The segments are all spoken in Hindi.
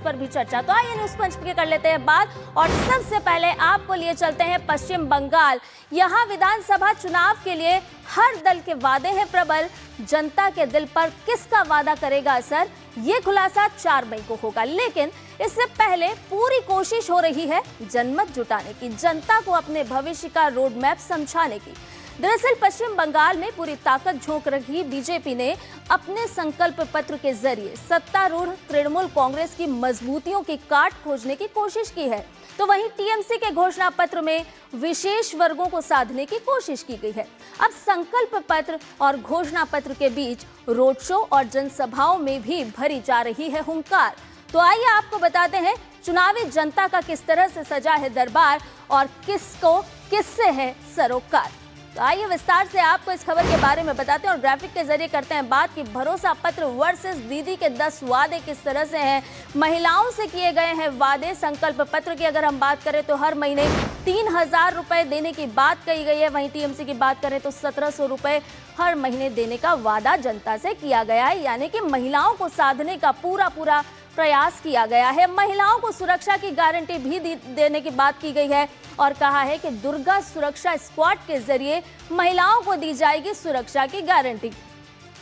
पर भी चर्चा। तो आइए न्यूज पंच पे कर लेते हैं बात और सबसे पहले आपको लिए चलते हैं पश्चिम बंगाल। यहाँ विधानसभा चुनाव के लिए हर दल के वादे हैं प्रबल, जनता के दिल पर किसका वादा करेगा असर, ये खुलासा 4 मई को होगा। लेकिन इससे पहले पूरी कोशिश हो रही है जनमत जुटाने की, जनता को अपने भविष्य का रोड मैप समझाने की। दरअसल पश्चिम बंगाल में पूरी ताकत झोंक रही बीजेपी ने अपने संकल्प पत्र के जरिए सत्तारूढ़ तृणमूल कांग्रेस की मजबूतियों की काट खोजने की कोशिश की है। तो वहीं टीएमसी के घोषणा पत्र में विशेष वर्गों को साधने की कोशिश की गई है। अब संकल्प पत्र और घोषणा पत्र के बीच रोड शो और जनसभाओं में भी भरी जा रही है हुंकार। तो आइए आपको बताते हैं चुनावी जनता का किस तरह से सजा है दरबार और किसको किससे है सरोकार। तो आइए विस्तार से आपको इस खबर के बारे में बताते हैं और ग्राफिक के जरिए करते हैं बात कि भरोसा पत्र वर्सेस दीदी के 10 वादे किस तरह से हैं। महिलाओं से किए गए हैं वादे। संकल्प पत्र की अगर हम बात करें तो हर महीने 3000 रुपए देने की बात कही गई है। वहीं टीएमसी की बात करें तो 1700 रुपए हर महीने देने का वादा जनता से किया गया है, यानी कि महिलाओं को साधने का पूरा प्रयास किया गया है। महिलाओं को सुरक्षा की गारंटी भी देने की बात की गई है और कहा है कि दुर्गा सुरक्षा स्क्वाड के जरिए महिलाओं को दी जाएगी सुरक्षा की गारंटी।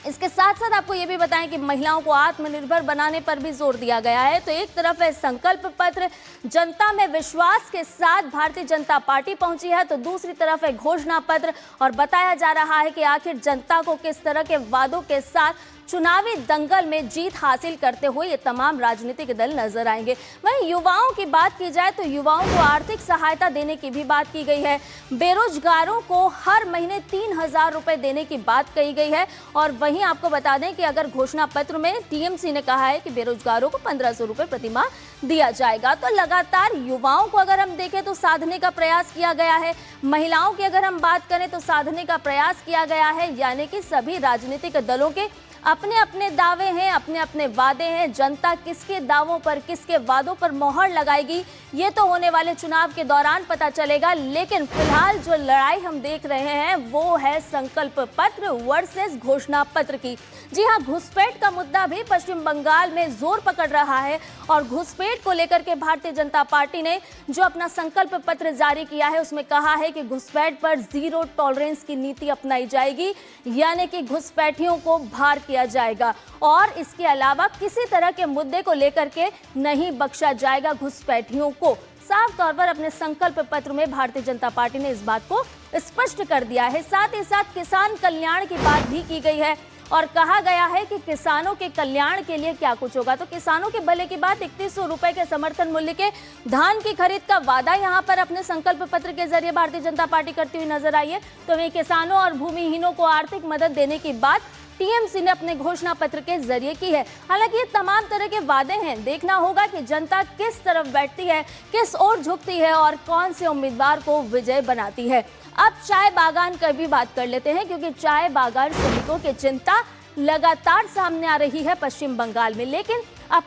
इसके साथ साथ आपको ये भी बताएं कि महिलाओं को आत्मनिर्भर बनाने पर भी जोर दिया गया है। तो एक तरफ है संकल्प पत्र, जनता में विश्वास के साथ भारतीय जनता पार्टी पहुंची है, तो दूसरी तरफ है घोषणा पत्र और बताया जा रहा है कि आखिर जनता को किस तरह के वादों के साथ चुनावी दंगल में जीत हासिल करते हुए ये तमाम राजनीतिक दल नजर आएंगे। वहीं युवाओं की बात की जाए तो युवाओं को आर्थिक सहायता देने की भी बात की गई है। बेरोजगारों को हर महीने 3000 रुपए देने की बात कही गई है। और वहीं आपको बता दें कि अगर घोषणा पत्र में टीएमसी ने कहा है कि बेरोजगारों को 1500 रुपए प्रतिमाह दिया जाएगा। तो लगातार युवाओं को अगर हम देखें तो साधने का प्रयास किया गया है। महिलाओं की अगर हम बात करें तो साधने का प्रयास किया गया है, यानी कि सभी राजनीतिक दलों के अपने अपने दावे हैं, अपने अपने वादे हैं। जनता किसके दावों पर, किसके वादों पर मोहर लगाएगी, ये तो होने वाले चुनाव के दौरान पता चलेगा। लेकिन फिलहाल जो लड़ाई हम देख रहे हैं वो है संकल्प पत्र वर्सेस घोषणा पत्र की। जी हाँ, घुसपैठ का मुद्दा भी पश्चिम बंगाल में जोर पकड़ रहा है और घुसपैठ को लेकर के भारतीय जनता पार्टी ने जो अपना संकल्प पत्र जारी किया है उसमें कहा है कि घुसपैठ पर जीरो टॉलरेंस की नीति अपनाई जाएगी, यानी कि घुसपैठियों को भार किया जाएगा और इसके अलावा किसी तरह के मुद्दे को लेकर के नहीं बख्शा जाएगा घुसपैठियों को। साफ तौर पर अपने संकल्प पत्र में भारतीय जनता पार्टी ने इस बात को स्पष्ट कर दिया है। साथ ही साथ किसान कल्याण की बात भी की गई है और कहा गया है कि किसानों के कल्याण के लिए क्या कुछ होगा। तो किसानों के भले की बात 3100 रुपए के समर्थन मूल्य के धान की खरीद का वादा यहां पर अपने संकल्प पत्र के जरिए भारतीय जनता पार्टी करती हुई नजर आई है। तो वहीं किसानों और भूमिहीनों को आर्थिक मदद देने की बात टीएमसी ने अपने घोषणा पत्र के जरिए की है। हालांकि ये तमाम तरह के वादे हैं, देखना होगा कि जनता किस तरफ बैठती है, किस ओर झुकती है और कौन से उम्मीदवार को विजय बनाती है। अब चाय बागान की भी बात कर लेते हैं, क्योंकि चाय बागान श्रमिकों की चिंता लगातार सामने आ रही है पश्चिम बंगाल में। लेकिन अब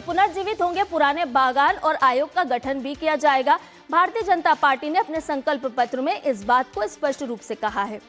पुनर्जीवित होंगे पुराने बागान और आयोग का गठन भी किया जाएगा। भारतीय जनता पार्टी ने अपने संकल्प पत्र में इस बात को स्पष्ट रूप से कहा है।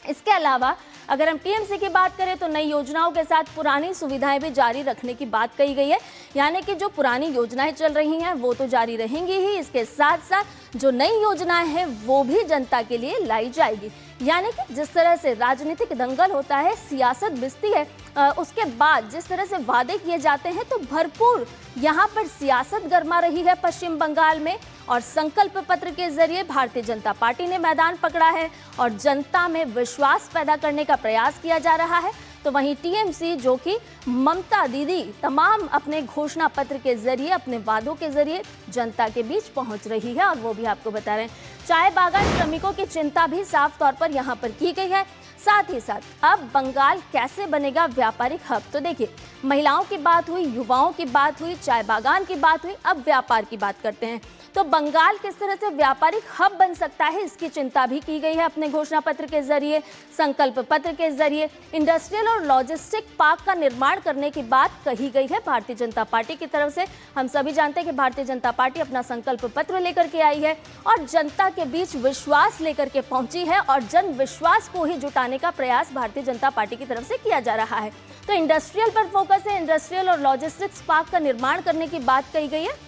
इसके अलावा अगर हम टीएमसी की बात करें तो नई योजनाओं के साथ पुरानी सुविधाएं भी जारी रखने की बात कही गई है, यानी कि जो पुरानी योजनाएं चल रही हैं वो तो जारी रहेंगी ही, इसके साथ साथ जो नई योजनाएं हैं वो भी जनता के लिए लाई जाएगी। यानी कि जिस तरह से राजनीतिक दंगल होता है, सियासत बिजती है, उसके बाद जिस तरह से वादे किए जाते हैं तो भरपूर यहाँ पर सियासत गर्मा रही है पश्चिम बंगाल में और संकल्प पत्र के जरिए भारतीय जनता पार्टी ने मैदान पकड़ा है और जनता में विश्वास पैदा करने का प्रयास किया जा रहा है। तो वहीं टीएमसी जो कि ममता दीदी तमाम अपने घोषणा पत्र के जरिए, अपने वादों के जरिए जनता के बीच पहुंच रही है और वो भी आपको बता रहे हैं। चाय बागान श्रमिकों की चिंता भी साफ तौर पर यहाँ पर की गई है। साथ ही साथ अब बंगाल कैसे बनेगा व्यापारिक हब। तो देखिए, महिलाओं की बात हुई, युवाओं की बात हुई, चाय बागान की बात हुई, अब व्यापार की बात करते हैं। तो बंगाल किस तरह से व्यापारिक हब बन सकता है, इसकी चिंता भी की गई है अपने घोषणा पत्र के जरिए, संकल्प पत्र के जरिए। इंडस्ट्रियल और लॉजिस्टिक पार्क का निर्माण करने की बात कही गई है भारतीय जनता पार्टी की तरफ से। हम सभी जानते हैं कि भारतीय जनता पार्टी अपना संकल्प पत्र लेकर के आई है और जनता के बीच विश्वास लेकर के पहुंची है और जन विश्वास को ही जुटाने का प्रयास भारतीय जनता पार्टी की तरफ से किया जा रहा है। तो इंडस्ट्रियल पर फोकस है, इंडस्ट्रियल और लॉजिस्टिक्स पार्क का निर्माण करने की बात कही गई है।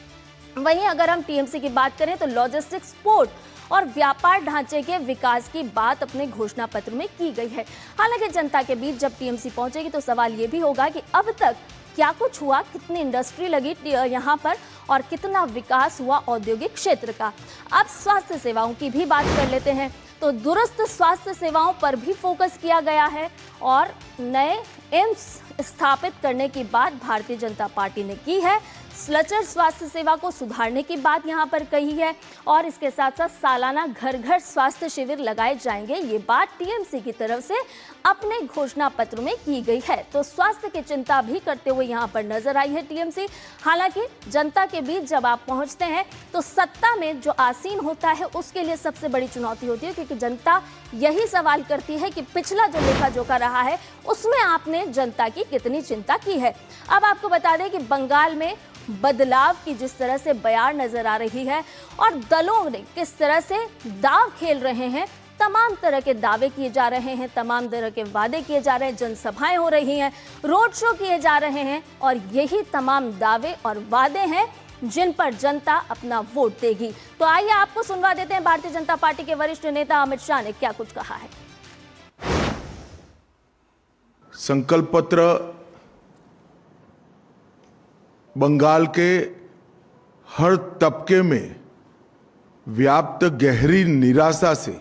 वहीं अगर हम टीएमसी की बात करें तो लॉजिस्टिक्स, पोर्ट और व्यापार ढांचे के विकास की बात अपने घोषणा पत्र में की गई है। हालांकि जनता के बीच जब टीएमसी पहुंचेगी तो सवाल ये भी होगा कि अब तक क्या कुछ हुआ, कितनी इंडस्ट्री लगी यहाँ पर और कितना विकास हुआ औद्योगिक क्षेत्र का। अब स्वास्थ्य सेवाओं की भी बात कर लेते हैं तो दुरुस्त स्वास्थ्य सेवाओं पर भी फोकस किया गया है और नए एम्स स्थापित करने की बात भारतीय जनता पार्टी ने की है। स्लचर स्वास्थ्य सेवा को सुधारने की बात यहां पर कही है और इसके साथ साथ सालाना घर घर स्वास्थ्य शिविर लगाए जाएंगे, ये बात टीएमसी की तरफ से अपने घोषणा पत्र में की गई है। तो स्वास्थ्य की चिंता भी करते हुए यहां पर नजर आई है टीएमसी। हालांकि जनता के बीच जब आप पहुंचते हैं तो सत्ता में जो आसीन होता है उसके लिए सबसे बड़ी चुनौती होती है, क्योंकि जनता यही सवाल करती है कि पिछला जो लेखा जोखा रहा है उसमें आपने जनता की कितनी चिंता की है। अब आपको बता दें कि बंगाल में बदलाव की जिस तरह से बयान नजर आ रही है और दलों ने किस तरह से दाव खेल रहे हैं, तमाम तरह के दावे किए जा रहे हैं, तमाम तरह के वादे किए जा रहे हैं, जनसभाएं हो रही हैं, रोड शो किए जा रहे हैं और यही तमाम दावे और वादे हैं जिन पर जनता अपना वोट देगी। तो आइए आपको सुनवा देते हैं भारतीय जनता पार्टी के वरिष्ठ नेता अमित शाह ने क्या कुछ कहा है। संकल्प पत्र बंगाल के हर तबके में व्याप्त गहरी निराशा से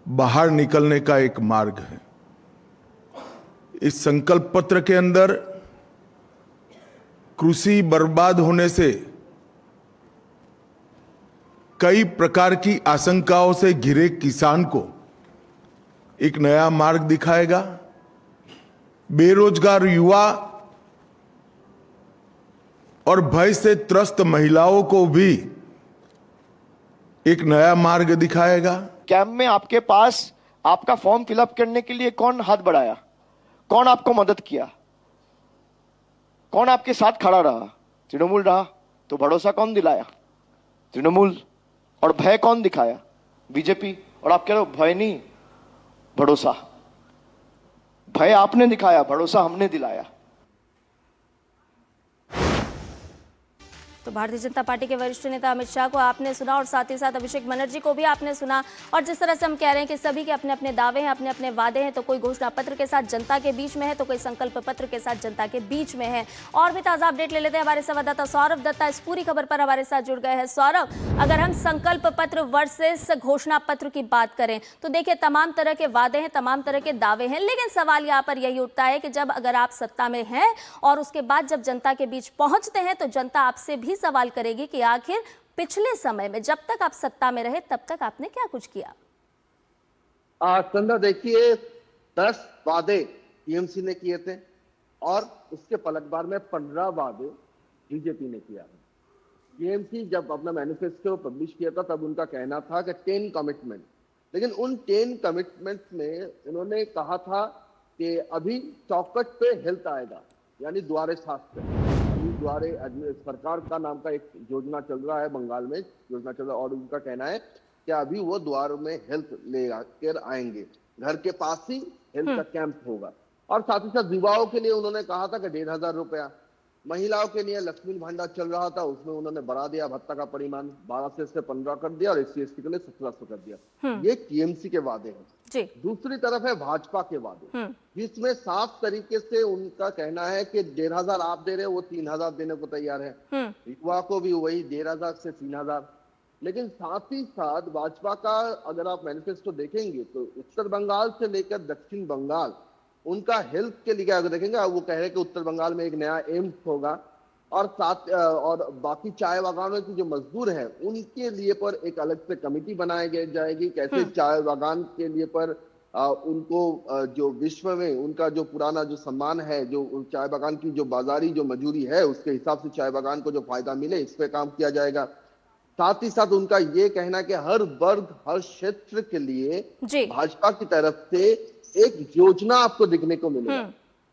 बाहर निकलने का एक मार्ग है। इस संकल्प पत्र के अंदर कृषि बर्बाद होने से कई प्रकार की आशंकाओं से घिरे किसान को एक नया मार्ग दिखाएगा। बेरोजगार युवा और भय से त्रस्त महिलाओं को भी एक नया मार्ग दिखाएगा। कैंप में आपके पास आपका फॉर्म फिलअप करने के लिए कौन हाथ बढ़ाया, कौन आपको मदद किया, कौन आपके साथ खड़ा रहा? तृणमूल रहा। तो भरोसा कौन दिलाया? तृणमूल। और भय कौन दिखाया? बीजेपी। और आप कह रहे हो भय नहीं, भरोसा। भय आपने दिखाया, भरोसा हमने दिलाया। तो भारतीय जनता पार्टी के वरिष्ठ नेता अमित शाह को आपने सुना और साथ ही साथ अभिषेक बनर्जी को भी आपने सुना। और जिस तरह से हम कह रहे हैं कि सभी के अपने अपने दावे हैं, अपने अपने वादे हैं, तो कोई घोषणा पत्र के साथ जनता के बीच में है तो कोई संकल्प पत्र के साथ जनता के बीच में है। और भी ताजा अपडेट ले लेते हैं, हमारे संवाददाता सौरभ दत्ता इस पूरी खबर पर हमारे साथ जुड़ गए हैं। सौरभ, अगर हम संकल्प पत्र वर्सेस घोषणा पत्र की बात करें तो देखिए तमाम तरह के वादे हैं, तमाम तरह के दावे हैं, लेकिन सवाल यहाँ पर यही उठता है कि जब अगर आप सत्ता में हैं और उसके बाद जब जनता के बीच पहुंचते हैं तो जनता आपसे भी सवाल करेगी कि आखिर पिछले समय में जब तक आप सत्ता में रहे तब तक आपने क्या कुछ किया। संध्या, देखिए 10 वादे टीएमसी ने किए थे और उसके पलटवार में 15 वादे बीजेपी ने किया है। टीएमसी जब अपना मैनिफेस्टो पब्लिश किया था तब उनका कहना था कि 10 कमिटमेंट, लेकिन उन 10 कमिटमेंट में उन्होंने कहा था कि अभी चौखट पे हेल्थ आएगा, यानी द्वारे स्वास्थ्य। द्वारे सरकार का नाम का एक योजना चल रहा है, बंगाल में योजना चल रहा है और उनका कहना है कि अभी वो द्वार में हेल्थ ले कर आएंगे, घर के पास ही हेल्थ का कैंप होगा। और साथ ही साथ युवाओं के लिए उन्होंने कहा था कि 1,500 रुपया, महिलाओं के लिए लक्ष्मी भंडार चल रहा था उसमें उन्होंने बढ़ा दिया, भत्ता का परिमाण 1200 से 15 कर दिया और SC/ST के लिए 1700 कर दिया। ये टीएमसी के वादे हैं। दूसरी तरफ है भाजपा के वादे, जिसमें साफ तरीके से उनका कहना है कि 1,500 आप दे रहे हो, वो 3,000 देने को तैयार है। युवा को भी वही 1,500 से 3,000। लेकिन साथ ही साथ भाजपा का अगर आप मैनिफेस्टो देखेंगे तो उत्तर बंगाल से लेकर दक्षिण बंगाल उनका हेल्थ के लिए अगर देखेंगे, वो कह रहे हैं कि उत्तर बंगाल में एक नया एम्स होगा और साथ और बाकी चाय बागानों के जो मजदूर हैं उनके लिए पर एक अलग से कमेटी बनाई जाएगी। कैसे चाय बागान के लिए पर उनको जो विश्व में उनका जो पुराना जो सम्मान है, जो चाय बागान की जो बाजारी जो मजूरी है उसके हिसाब से चाय बागान को जो फायदा मिले, इस पे काम किया जाएगा। साथ ही साथ उनका ये कहना कि हर वर्ग हर क्षेत्र के लिए जी। भाजपा की तरफ से एक योजना आपको दिखने को मिलेगा।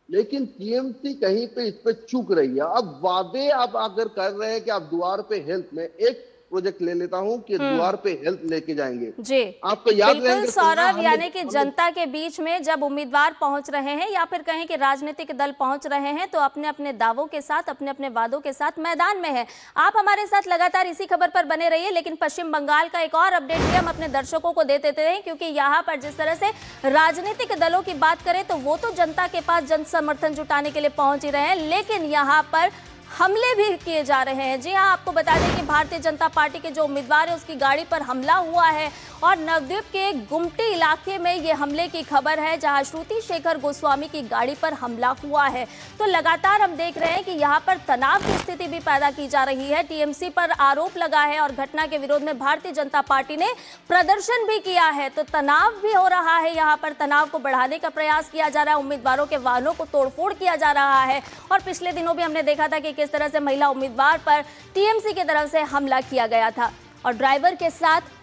लेकिन टीएमसी कहीं पे इस पे चूक रही है। अब वादे आप अगर कर रहे हैं कि आप द्वार पे हेल्थ में एक प्रोजेक्ट ले लेता हूं कि द्वार पे हेल्थ लेके जाएंगे जी। आपको याद बिल्कुल रहेगा सौरभ, यानी कि जनता के बीच में जब उम्मीदवार पहुंच रहे हैं या फिर कहें कि राजनीतिक दल पहुंच रहे हैं तो अपने अपने दावों के साथ, अपने अपने वादों के साथ मैदान में है। आप हमारे साथ लगातार इसी खबर पर बने रहिए, लेकिन पश्चिम बंगाल का एक और अपडेट भी हम अपने दर्शकों को देते रहे, क्योंकि यहाँ पर जिस तरह से राजनीतिक दलों की बात करें तो वो तो जनता के पास जन समर्थन जुटाने के लिए पहुंच ही रहे हैं, लेकिन यहाँ पर हमले भी किए जा रहे हैं। जी हाँ, आपको बता दें कि भारतीय जनता पार्टी के जो उम्मीदवार है उसकी गाड़ी पर हमला हुआ है और नवद्वीप के गुमटी इलाके में ये हमले की खबर है, जहां श्रुति शेखर गोस्वामी की गाड़ी पर हमला हुआ है। तो लगातार हम देख रहे हैं कि यहाँ पर तनाव की स्थिति भी पैदा की जा रही है। टीएमसी पर आरोप लगा है और घटना के विरोध में भारतीय जनता पार्टी ने प्रदर्शन भी किया है, तो तनाव भी हो रहा है। यहाँ पर तनाव को बढ़ाने का प्रयास किया जा रहा है, उम्मीदवारों के वाहनों को तोड़फोड़ किया जा रहा है। और पिछले दिनों भी हमने देखा था कि किस तरह से महिला उम्मीदवार पर टीएमसी की तरफ से हमला किया गया था और ड्राइवर के साथ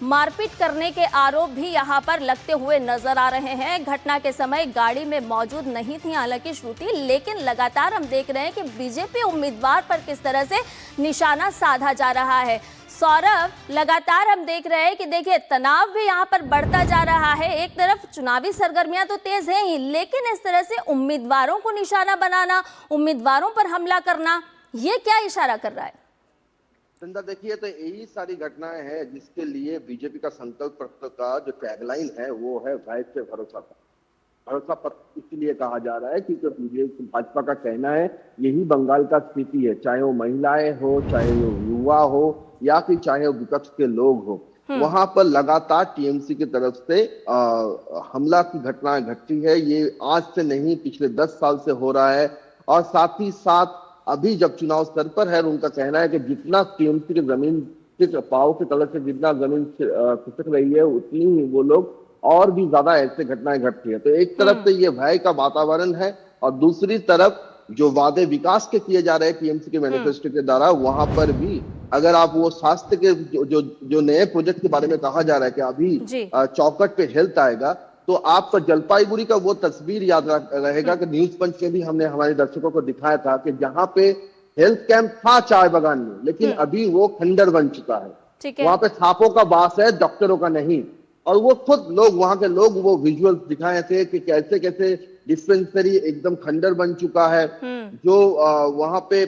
मारपीट करने के आरोप भी यहां पर लगते हुए नजर आ रहे हैं। घटना के समय गाड़ी में मौजूद नहीं थी हालांकि श्रुति, लेकिन लगातार हम देख रहे हैं कि बीजेपी उम्मीदवार पर किस तरह से निशाना साधा जा रहा है। सौरभ, लगातार हम देख रहे हैं कि देखिए तनाव भी यहाँ पर बढ़ता जा रहा है। एक तरफ चुनावी सरगर्मियां तो तेज हैं ही, लेकिन इस तरह से उम्मीदवारों को निशाना बनाना, उम्मीदवारों पर हमला करना, ये क्या इशारा कर रहा है? चंदा देखिए, तो यही सारी घटनाएं हैं जिसके लिए बीजेपी का संकल्प पत्र का जो टैगलाइन है वो है भय से भरोसा पर। भरोसा पत्र इसलिए कहा जा रहा है क्योंकि भाजपा का कहना है यही बंगाल का स्थिति है, चाहे वो महिलाएं हो, चाहे वो युवा हो या फिर चाहे वो विपक्ष के लोग हो, वहां पर लगातार टीएमसी की तरफ से हमला की घटनाएं घटती है। ये आज से नहीं, पिछले 10 साल से हो रहा है। और साथ ही साथ अभी जब चुनाव स्तर पर है, उनका कहना है कि जितना टीएमसी की जमीन के पाव के तले से जितना जमीन खिसक रही है उतनी ही वो लोग और भी ज्यादा ऐसे घटनाएं घटती है। तो एक तरफ से ये भय का वातावरण है और दूसरी तरफ जो वादे विकास के किए जा रहे हैं टीएमसी के मैनिफेस्टो के द्वारा, वहां पर भी अगर आप वो स्वास्थ्य के जो नए प्रोजेक्ट के बारे में कहा जा रहा है कि अभी चौखट पे हेल्थ आएगा, तो आपको जलपाईगुड़ी का वो तस्वीर याद रहेगा कि न्यूज पंच में भी हमने हमारे दर्शकों को दिखाया था कि जहां पे हेल्थ कैंप था चाय बागान में, लेकिन अभी वो खंडर बन चुका है। वहां पे सांपों का वास है, डॉक्टरों का नहीं। और वो खुद लोग, वहां के लोग वो विजुअल्स दिखाए थे कि कैसे कैसे डिस्पेंसरी एकदम खंडर बन चुका है। जो वहां पे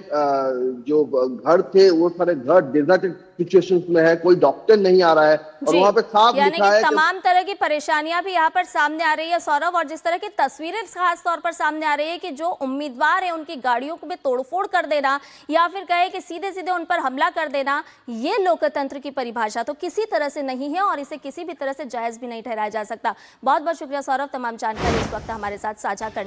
जो घर थे वो सारे घर डेजर्टेड सिचुएशंस में है, कोई डॉक्टर नहीं आ रहा है और वहां पे साफ लिखा है कि तमाम तरह की परेशानियां भी यहाँ पर सामने आ रही है सौरभ, और जिस तरह की तस्वीरें खास तौर पर सामने आ रही है कि जो उम्मीदवार है उनकी गाड़ियों को भी तोड़फोड़ कर देना या फिर कहे कि सीधे सीधे उन पर हमला कर देना, ये लोकतंत्र की परिभाषा तो किसी तरह से नहीं है और इसे किसी भी तरह से जायज भी नहीं ठहराया जा सकता। बहुत बहुत शुक्रिया सौरभ, तमाम जानकारी इस वक्त हमारे साथ साझा करने